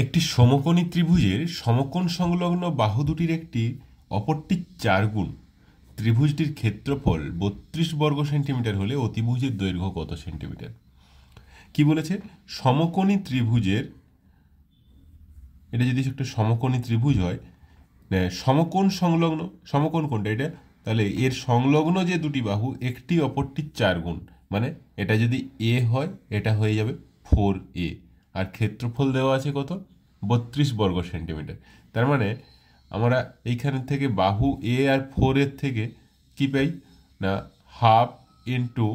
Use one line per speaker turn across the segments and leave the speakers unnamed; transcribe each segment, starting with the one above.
একটি সমকোণী ত্রিভুজের সমকোণ সংলগ্ন বাহু দুটির একটি অপরটির 4 গুণ। ত্রিভুজটির ক্ষেত্রফল 32 বর্গ সেন্টিমিটার হলে অতিভুজের দৈর্ঘ্য কত সেন্টিমিটার? কি বলেছে? সমকোণী ত্রিভুজের, এটা যদি একটা সমকোণী ত্রিভুজ হয়, সমকোণ সংলগ্ন, সমকোণ কোনটা এটা? তাহলে এর সংলগ্ন যে দুটি বাহু একটি অপরটির 4 গুণ, মানে এটা যদি এ হয় এটা হয়ে যাবে 4a, আর ক্ষেত্রফল দেওয়া আছে কত? 32 বর্গ সেন্টিমিটার। তার মানে আমরা এইখান থেকে বাহু এ আর 4 এর থেকে কি পাই না, হাফ ইন্টু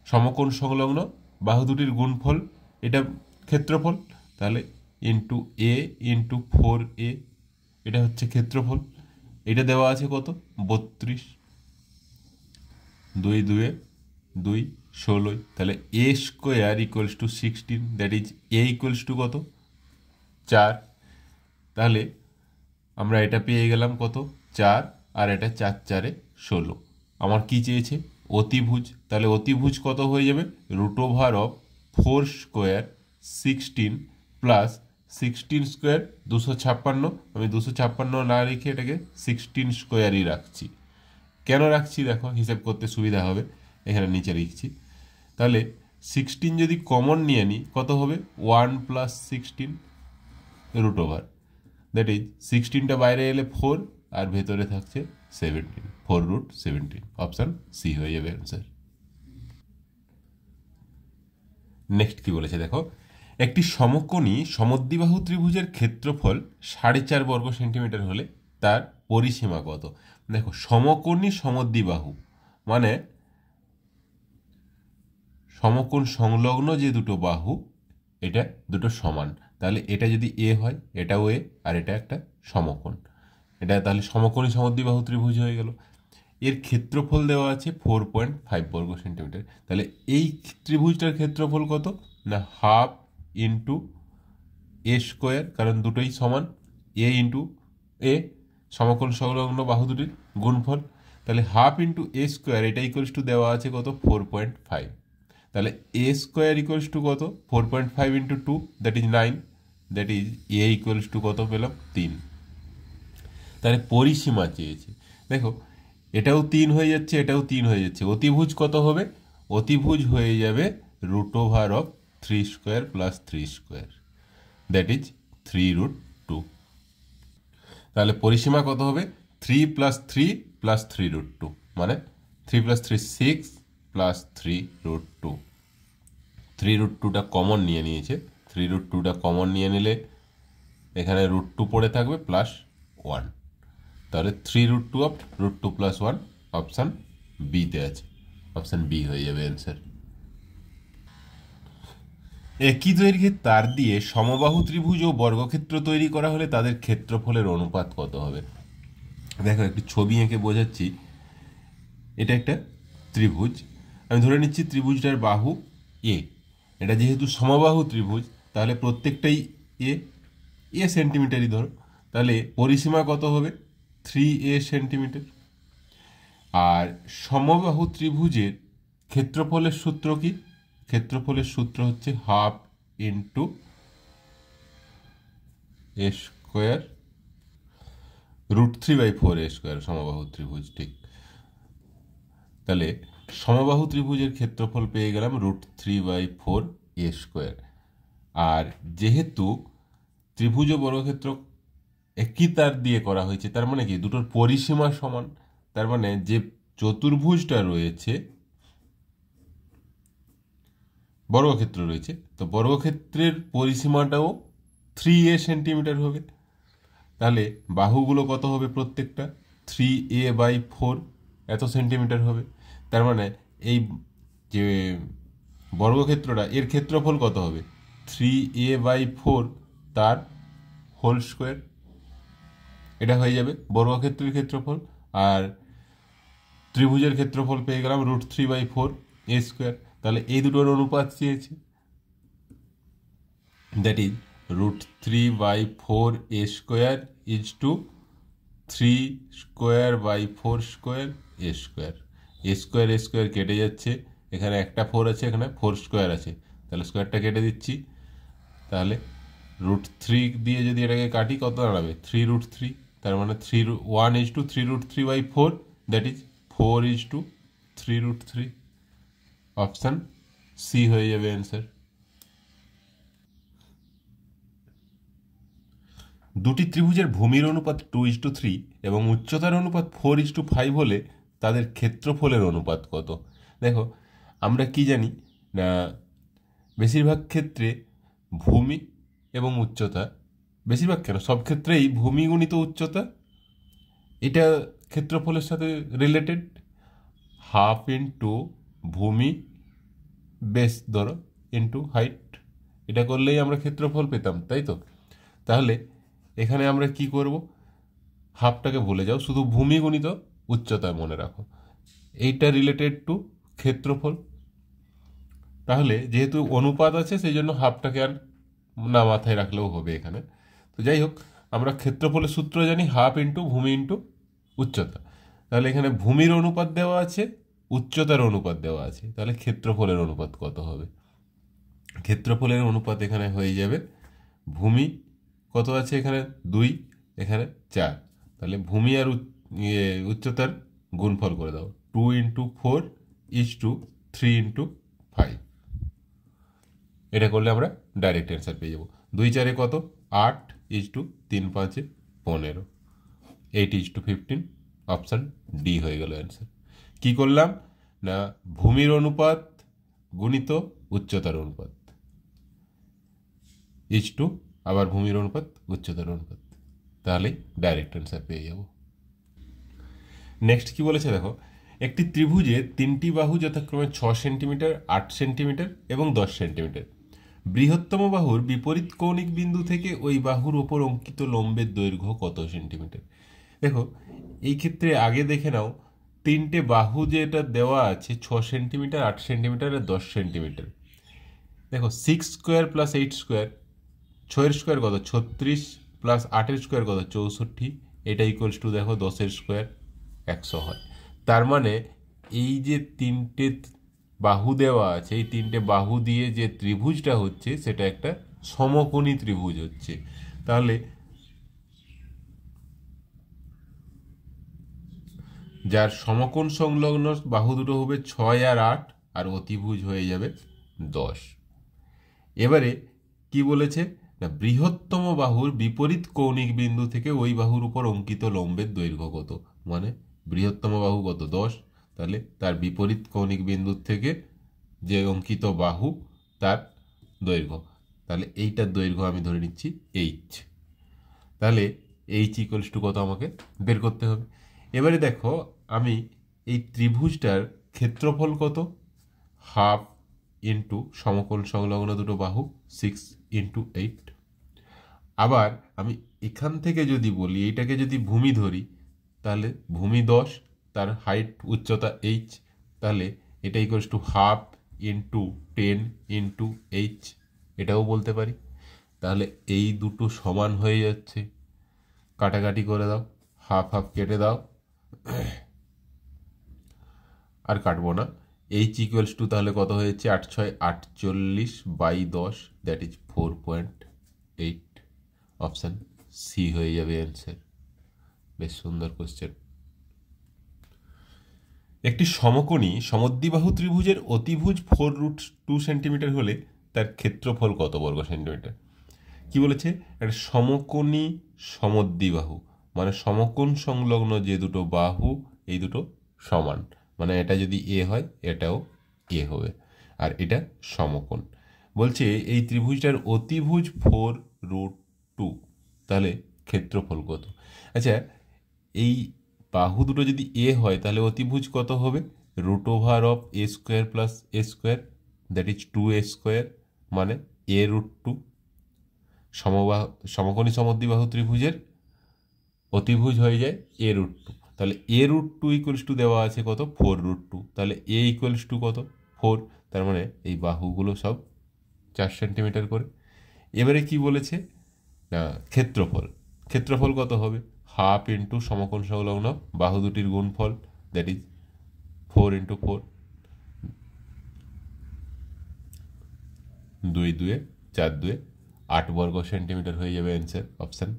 সমকোণ সংলগ্ন বাহু দুটির গুণফল, এটা ক্ষেত্রফল, তাহলে ইন্টু এ ইন্টু 4a, এটা হচ্ছে ক্ষেত্রফল। এটা দেওয়া আছে কত? 32, 2 2 2 16, তাহলে A square equals to 16, that is A equals to কত? 4। তাহলে আমরা এটা পেয়ে গেলাম কত? 4, আর এটা 4 4 16। আমার কি চেয়েছে? অতিভুজ। তাহলে অতিভুজ কত হয়ে যাবে? Root over of 4 square 16 plus 16 square 256। আমি 256 না রেখে এটাকে 16 স্কোয়ারই রাখছি। কেন রাখছি দেখো, হিসাব করতে সুবিধা হবে, এখানে নিচে লিখছি। তাহলে 16 যদি কমন নিয়ে নিই কত হবে? 1 plus 16 root over, that is 16টা বাইরে এলে 4 আর ভেতরে থাকছে 17, 4 রুট 17। অপশান সি হয়ে যাবে অ্যান্সার। নেক্সট কি বলেছে দেখো, একটি সমকোণী সমদ্বিবাহু ত্রিভুজের ক্ষেত্রফল 4.5 বর্গ সেন্টিমিটার হলে তার পরিসীমা কত? দেখো, সমকোণী সমদ্বিবাহু মানে সমকোণ সংলগ্ন যে দুটো বাহু, এটা দুটো সমান। তাহলে এটা যদি এ হয়, এটাও এ, আর এটা একটা সমকোণ, এটা তাহলে সমকোণী সমদ্বিবাহু ত্রিভুজ হয়ে গেল। এর ক্ষেত্রফল দেওয়া আছে 4.5 বর্গ সেন্টিমিটার। তাহলে এই ত্রিভুজটার ক্ষেত্রফল কত না, হাফ ইন্টু এ স্কোয়ার, কারণ দুটোই সমান, এ ইন্টু এ, সমকোণ সংলগ্ন বাহু দুটির গুণফল। তাহলে হাফ ইন্টু এ স্কোয়ার, এটা ইকুয়ালস টু দেওয়া আছে কত? 4.5। তাহলে এ স্কোয়ার ইকুয়ালস টু কত? 4.5 into 2, that is 9, that is A equals to কত পেলাম? 3। তাহলে পরিসীমা চেয়েছে। দেখো, এটাও 3 হয়ে যাচ্ছে, এটাও 3 হয়ে যাচ্ছে। অতিভুজ কত হবে? অতিভুজ হয়ে যাবে root over of 3 square plus 3 square, that is 3 root 2। তাহলে পরিসীমা কত হবে? 3 প্লাস 3 প্লাস 3 রুট 2, মানে 3 প্লাস 3 6 প্লাস 3 রুট 2। 3 রুট 2টা কমন নিয়ে নিয়েছে। 3 রুট 2টা কমন নিয়ে নিলে এখানে রুট 2 পড়ে থাকবে প্লাস 1। তাহলে 3 root 2 of root 2 plus 1, option বিতে আছে। অপশান বি হয়ে যাবে অ্যান্সার। একই দৈর্ঘ্যের তার দিয়ে সমবাহু ত্রিভুজ ও বর্গক্ষেত্র তৈরি করা হলে তাদের ক্ষেত্রফলের অনুপাত কত হবে? দেখো, একটি ছবি এঁকে বোঝাচ্ছি। এটা একটা ত্রিভুজ, আমি ধরে নিচ্ছি ত্রিভুজটার বাহু এ। এটা যেহেতু সমবাহু ত্রিভুজ, তাহলে প্রত্যেকটাই এ, এ সেন্টিমিটারই ধরো। তাহলে পরিসীমা কত হবে? 3a centimetre. আর সমবাহু ত্রিভুজের ক্ষেত্রফলের সূত্র কি? ক্ষেত্রফলের সূত্র হচ্ছে half into A square root 3/4 A square, সমবাহু ত্রিভুজ, ঠিক। তাহলে সমবাহু ত্রিভুজের ক্ষেত্রফল পেয়ে গেলাম রুট 3/4 এ স্কোয়ার। আর যেহেতু ত্রিভুজ ও বর্গক্ষেত্র একই তার দিয়ে করা হয়েছে, তার মানে কি দুটোর পরিসীমা সমান। তার মানে যে চতুর্ভুজটা রয়েছে, বর্গক্ষেত্র রয়েছে, তো বর্গক্ষেত্রের পরিসীমাটাও 3a সেন্টিমিটার হবে। তাহলে বাহুগুলো কত হবে? প্রত্যেকটা 3a/4 এত সেন্টিমিটার হবে। তার মানে এই যে বর্গক্ষেত্রটা, এর ক্ষেত্রফল কত হবে? 3a/4 তার হোল স্কোয়ার, এটা হয়ে যাবে বর্গক্ষেত্রের ক্ষেত্রফল। আর ত্রিভুজের ক্ষেত্রফল পেয়ে গেলাম রুট 3/4 এ স্কোয়ার। তাহলে এই দুটোর অনুপাত চেয়েছে, that is root 3/4 A square is to 3 স্কোয়ার/4 square A square. A square কেটে যাচ্ছে, এখানে একটা 4 আছে, এখানে 4 স্কোয়ার আছে, তাহলে স্কোয়ারটা কেটে দিচ্ছি। তাহলে √3 দিয়ে যদি এটাকে কাটি কত দাঁড়াবে 3√3, তার মানে 1:3√3/4, দ্যাট ইজ 4:3√3। অপশান সি হয়ে যাবে অ্যান্সার। দুটি ত্রিভুজের ভূমির অনুপাত 2:3 এবং উচ্চতার অনুপাত 4:5 হলে তাদের ক্ষেত্রফলের অনুপাত কত? দেখো আমরা কি জানি না, বেশিরভাগ ক্ষেত্রে ভূমি এবং উচ্চতা, বেশিরভাগ কেন সব ক্ষেত্রেই ভূমি গুণিত উচ্চতা এটা ক্ষেত্রফলের সাথে রিলেটেড। হাফ ইন্টু ভূমি বেস ধরো ইন্টু হাইট, এটা করলেই আমরা ক্ষেত্রফল পেতাম, তাই তো? তাহলে এখানে আমরা কি করব, হাফটাকে ভুলে যাও, শুধু ভূমি গুণিত উচ্চতা মনে রাখো, এইটা রিলেটেড টু ক্ষেত্রফল। তাহলে যেহেতু অনুপাত আছে সেই জন্য হাফটাকে আর না মাথায় রাখলেও হবে এখানে। তো যাই হোক, আমরা ক্ষেত্রফলের সূত্র জানি হাফ ইন্টু ভূমি ইন্টু উচ্চতা। তাহলে এখানে ভূমির অনুপাত দেওয়া আছে, উচ্চতার অনুপাত দেওয়া আছে, তাহলে ক্ষেত্রফলের অনুপাত কত হবে? ক্ষেত্রফলের অনুপাত এখানে হয়ে যাবে, ভূমি কত আছে এখানে 2, এখানে 4, তাহলে ভূমি আর উচ্চতার গুণফল করে দাও, 2:4:3:5। এটা করলে আমরা ডাইরেক্ট অ্যান্সার পেয়ে যাবো। 2 4 কত 8:3:5=15, 8:15, অপশান ডি হয়ে গেল অ্যান্সার। কি করলাম না, ভূমির অনুপাত গুণিত উচ্চতার অনুপাত ইজ টু, আবার ভূমির অনুপাত উচ্চতার অনুপাত, তাহলে ডাইরেক্ট অ্যান্সার পেয়ে যাব। নেক্সট কি বলেছে দেখো, একটি ত্রিভুজে 3টি বাহু যথাক্রমে 6 সেন্টিমিটার, 8 সেন্টিমিটার এবং 10 সেন্টিমিটার। বৃহত্তম বাহুর বিপরীত কৌণিক বিন্দু থেকে ওই বাহুর ওপর অঙ্কিত লম্বের দৈর্ঘ্য কত সেন্টিমিটার? দেখো এই ক্ষেত্রে আগে দেখে নাও, 3টে বাহু যেটা দেওয়া আছে 6 সেন্টিমিটার, 8 সেন্টিমিটার আর 10 সেন্টিমিটার। দেখো 6 স্কোয়ার প্লাস 8 স্কোয়ার, 6-এর স্কোয়ার কত 36, প্লাস 8-এর স্কোয়ার কত 64, এটা ইকুয়ালস টু দেখো 10-এর স্কোয়ার 100 হয়। তার মানে এই যে 3টে বাহু দেওয়া আছে, এই 3টে বাহু দিয়ে যে ত্রিভুজটা হচ্ছে সেটা একটা সমকোণী ত্রিভুজ হচ্ছে। তাহলে যার সমকোণ সংলগ্ন বাহু দুটো হবে 6 আর 8, আর অতিভুজ হয়ে যাবে 10। এবারে কি বলেছে না, বৃহত্তম বাহুর বিপরীত কৌণিক বিন্দু থেকে ওই বাহুর উপর অঙ্কিত লম্বের দৈর্ঘ্য কত? মানে বৃহত্তম বাহু কত 10, তাহলে তার বিপরীত কৌণিক বিন্দু থেকে যে অঙ্কিত বাহু তার দৈর্ঘ্য, তাহলে এইটার দৈর্ঘ্য আমি ধরে নিচ্ছি এইচ। তাহলে এইচ ইকুয়ালস টু কত আমাকে বের করতে হবে। এবারে দেখো আমি এই ত্রিভুজটার ক্ষেত্রফল কত, হাফ ইন্টু সমকোণ সংলগ্ন দুটো বাহু 6:8। আবার আমি এখান থেকে যদি বলি, এইটাকে যদি ভূমি ধরি, তাহলে ভূমি 10, তার হাইট উচ্চতা এইচ, তাহলে এটা ইকুয়ালস টু হাফ ইন্টু 10:8, এটাও বলতে পারি। তাহলে এই দুটো সমান হয়ে যাচ্ছে, কাটাকাটি করে দাও, হাফ হাফ কেটে দাও, আর কাটবো না। এইচ ইকুয়ালস টু তাহলে কত হয়েছে 8×6=48/10, দ্যাট ইজ 4.8, অপশান সি হয়ে যাবে অ্যান্সার। বেশ সুন্দর কোশ্চেন। একটি সমকোণী সমদ্বিবাহু ত্রিভুজের অতিভুজ 4√2 সেন্টিমিটার হলে তার ক্ষেত্রফল কত বর্গ সেন্টিমিটার? কি বলেছে, একটা সমকোণী সমদ্বিবাহু মানে সমকোণ সংলগ্ন যে দুটো বাহু এই দুটো সমান, মানে এটা যদি এ হয় এটাও এ হবে, আর এটা সমকোণ। বলছে এই ত্রিভুজটার অতিভুজ 4√2, তাহলে ক্ষেত্রফল কত? আচ্ছা, এই বাহু দুটো যদি এ হয় তাহলে অতিভুজ কত হবে, √(a² + a², that is 2a², মানে a√2। সমকোণী সমদ্বিবাহু ত্রিভুজের অতিভুজ হয়ে যায় a√2, তাহলে a√2 ইকুয়ালস টু দেওয়া আছে কত 4√2, তাহলে a ইকুয়ালস টু কত 4, তার মানে এই বাহুগুলো সব 4 সেন্টিমিটার করে। এবারে কি বলেছে না, ক্ষেত্রফল কত হবে, হাফ ইন্টু সমকোণ সংলগ্ন বাহু দুটির গুণফল, দ্যাট ইজ 4×4, 2×2 4×2 8 বর্গ সেন্টিমিটার হয়ে যাবে answer. Option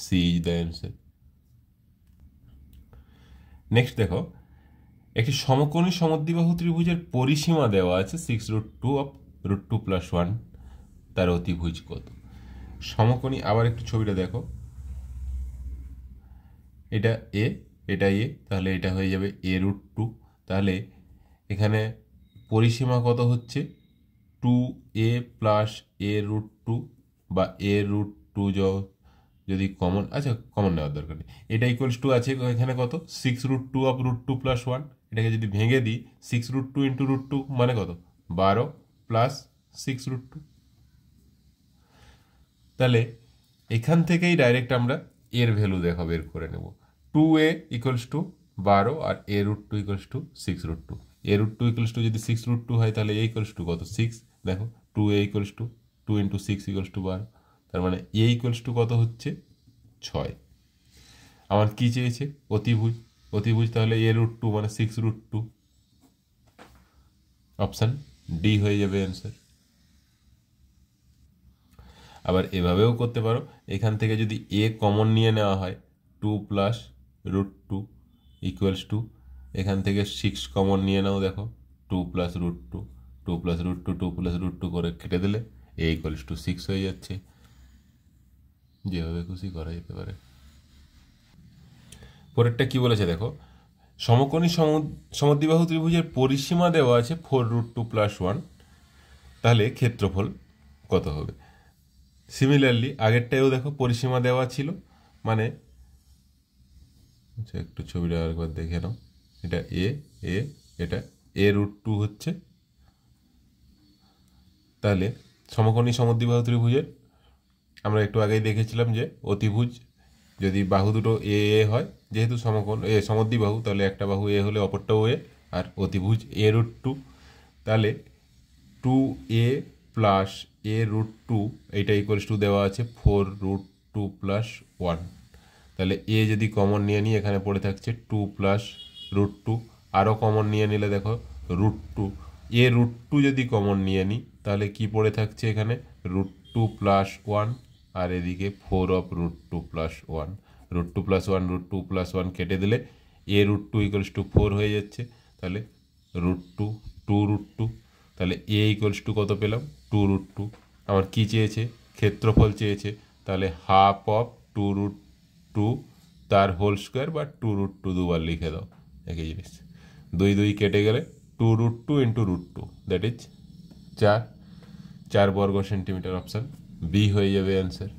C is the answer. Next দেখো, একটি সমকোণী সমদ্বিবাহু ত্রিভুজের পরিসীমা দেওয়া আছে 6√2 অফ √2 + 1, তার অতিভুজ কত? সমকোণী, আবার একটু ছবিটা দেখো, এটা এ, এটা এ, তাহলে এটা হয়ে যাবে a√2। তাহলে এখানে পরিসীমা কত হচ্ছে? 2a + a√2 বা a√2 যদি কমন, আচ্ছা কমন নেওয়ার দরকার নেই, এটা ইকুয়ালস টু আছে এখানে কত? 6√2 অফ √2 + 1। এটাকে যদি ভেঙে দিই, 6√2 × √2 মানে কত? 12 + 6√2। তাহলে এখান থেকেই ডাইরেক্ট আমরা এর ভ্যালু বের করে নেব। 2a = 12 আর a√2 = 6√2। a√2 = যদি 6√2 হয় তাহলে a = কত? 6। দেখো 2a = 2 × 6 = 12, তার মানে a = কত হচ্ছে? 6। আমার কি চেয়েছে? অতিভুজ। অতিভুজ, তাহলে a√2 মানে 6√2। অপশান ডি হয়ে যাবে অ্যান্সার। আবার এভাবেও করতে পারো, এখান থেকে যদি এ কমন নিয়ে নেওয়া হয় 2 + √2 = এখান থেকে 6 কমন নিয়ে নাও, দেখো 2 + √2, 2 + √2, 2 + √2 করে কেটে দিলে a = 6 হয়ে যাচ্ছে। যেভাবে খুশি করা যেতে পারে। পরেরটা কি বলেছে দেখো, সমকোণী সমদ্বিবাহু ত্রিভুজের পরিসীমা দেওয়া আছে 4√2 + 1, তাহলে ক্ষেত্রফল কত হবে? সিমিলারলি আগেরটাও দেখো পরিসীমা দেওয়া ছিল, মানে আচ্ছা একটু ছবিটা আরেকবার দেখে নাও, এটা এ, এটা a√2 হচ্ছে। তাহলে সমকোণী সমদ্বিবাহু ত্রিভুজের আমরা একটু আগেই দেখেছিলাম যে অতিভুজ যদি বাহু দুটো এ হয়, যেহেতু সমদ্বিবাহু, তাহলে একটা বাহু এ হলে অপরটাও এ, আর অতিভুজ a√2, তাহলে 2a + a√2 এইটা = দেওয়া আছে 4√2 + 1। তাহলে এ যদি কমন নিয়ে নিই, এখানে পড়ে থাকছে 2 + √2, আরও কমন নিয়ে নিলে দেখো √2, a√2 যদি কমন নিয়ে নিই তাহলে কি পড়ে থাকছে এখানে? √2 + 1, আর এদিকে 4 অফ √2 + 1। √2 + 1, √2 + 1 কেটে দিলে a√2 = 4 হয়ে যাচ্ছে। তাহলে √2, 2√2, তাহলে a = কত পেলাম? 2√2। আমার কি চেয়েছে? ক্ষেত্রফল চেয়েছে। তাহলে হাফ অফ 2√2 তার হোল স্কোয়ার বা 2√2 দুবার লিখে দাও, একই জিনিস। 2 2 কেটে গেলে 2√2 × √2, দ্যাট ইজ 4 বর্গ সেন্টিমিটার। অপশান বি হয়ে যাবে অ্যান্সার।